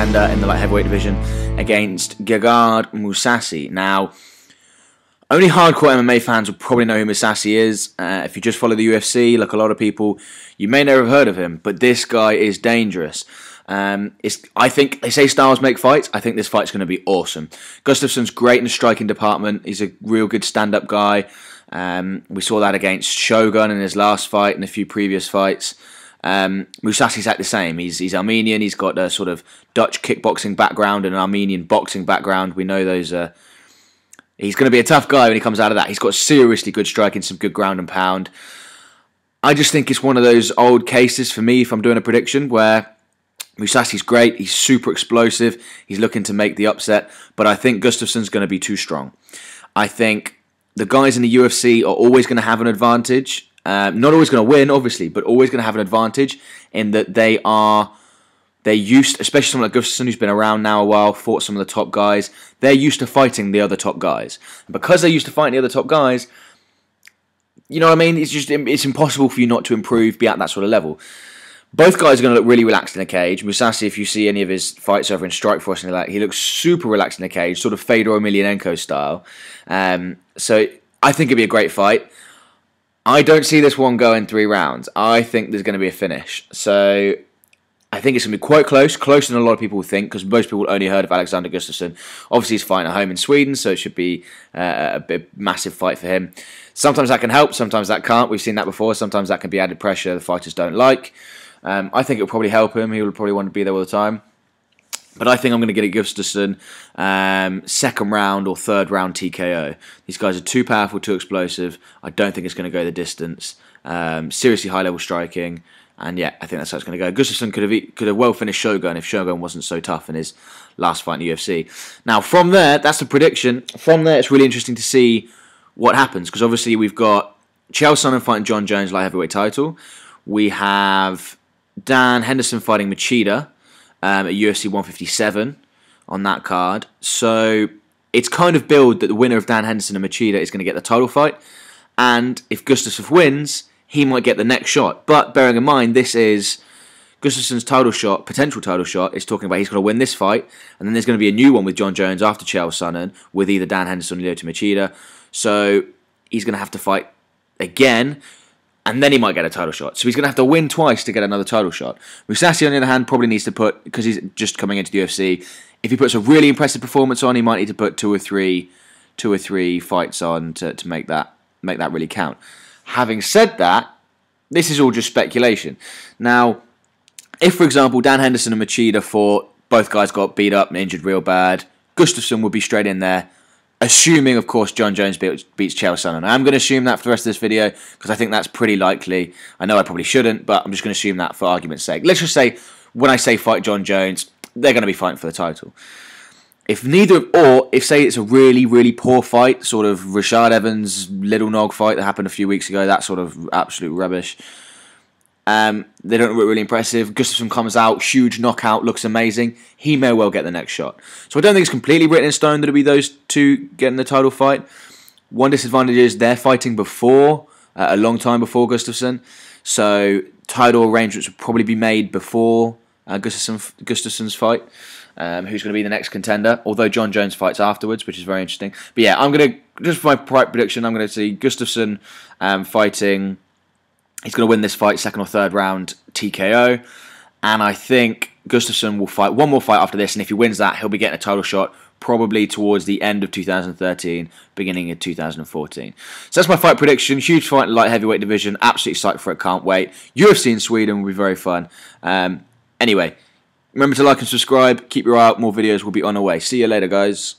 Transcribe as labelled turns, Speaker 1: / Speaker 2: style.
Speaker 1: contender in the light heavyweight division against Gegard Mousasi. Now, only hardcore MMA fans will probably know who Mousasi is. If you just follow the UFC, like a lot of people, you may never have heard of him, but this guy is dangerous. I think they say styles make fights. I think this fight's going to be awesome. Gustafsson's great in the striking department. He's a real good stand-up guy. We saw that against Shogun in his last fight and a few previous fights. Mousasi's like the same. He's Armenian. He's got a sort of Dutch kickboxing background and an Armenian boxing background. We know those. He's going to be a tough guy when he comes out of that. He's got seriously good striking, some good ground and pound. I just think it's one of those old cases for me, if I'm doing a prediction, where Mousasi's great. He's super explosive. He's looking to make the upset, but I think Gustafsson's going to be too strong. I think the guys in the UFC are always going to have an advantage. Not always going to win, obviously, but always going to have an advantage in that they're used, especially someone like Gustafsson, who's been around now a while, fought some of the top guys. They're used to fighting the other top guys. And because they're used to fighting the other top guys, you know what I mean? It's impossible for you not to improve, be at that sort of level. Both guys are going to look really relaxed in a cage. Mousasi, if you see any of his fights over in Strikeforce and like, he looks super relaxed in a cage, sort of Fedor Emelianenko style. So I think it'd be a great fight. I don't see this one going 3 rounds. I think there's going to be a finish. So I think it's going to be quite close, closer than a lot of people think, because most people only heard of Alexander Gustafsson. Obviously, he's fighting at home in Sweden, so it should be a massive fight for him. Sometimes that can help, sometimes that can't. We've seen that before. Sometimes that can be added pressure the fighters don't like. I think it'll probably help him. He will probably want to be there all the time. But I think I'm going to get a Gustafsson second round or third round TKO. These guys are too powerful, too explosive. I don't think it's going to go the distance. Seriously high level striking. And yeah, I think that's how it's going to go. Gustafsson could have well finished Shogun if Shogun wasn't so tough in his last fight in the UFC. Now, from there, that's the prediction. From there, it's really interesting to see what happens. Because obviously, we've got Chael Sonnen fighting Jon Jones light heavyweight title. We have Dan Henderson fighting Machida at UFC 157 on that card. So it's kind of billed that the winner of Dan Henderson and Machida is going to get the title fight. And if Gustafsson wins, he might get the next shot. But bearing in mind, this is Gustafsson's title shot, potential title shot, is talking about he's going to win this fight. And then there's going to be a new one with Jon Jones after Chael Sonnen with either Dan Henderson or Lyoto Machida. So he's going to have to fight again. And then he might get a title shot. So he's going to have to win twice to get another title shot. Mousasi, on the other hand, probably needs to put, because he's just coming into the UFC, if he puts a really impressive performance on, he might need to put two or three fights on to make that really count. Having said that, this is all just speculation. Now, if, for example, Dan Henderson and Machida fought, both guys got beat up and injured real bad, Gustafsson would be straight in there. Assuming, of course, Jon Jones beats Chael Sonnen. I'm going to assume that for the rest of this video because I think that's pretty likely. I know I probably shouldn't, but I'm just going to assume that for argument's sake. Let's just say, when I say fight Jon Jones, they're going to be fighting for the title. If say it's a really, really poor fight, sort of Rashad Evans, Little Nog fight that happened a few weeks ago, that sort of absolute rubbish. They don't look really impressive. Gustafsson comes out, huge knockout, looks amazing. He may well get the next shot. So I don't think it's completely written in stone that it'll be those two getting the title fight. One disadvantage is they're fighting before, a long time before Gustafsson. So title arrangements will probably be made before Gustafsson's fight. Who's going to be the next contender? Although Jon Jones fights afterwards, which is very interesting. But yeah, I'm going to, just for my prediction, I'm going to see Gustafsson fighting. He's going to win this fight, second or third round TKO. And I think Gustafsson will fight one more fight after this. And if he wins that, he'll be getting a title shot probably towards the end of 2013, beginning of 2014. So that's my fight prediction. Huge fight in the light heavyweight division. Absolutely excited for it. Can't wait. UFC in Sweden will be very fun. Anyway, remember to like and subscribe. Keep your eye out. More videos will be on the way. See you later, guys.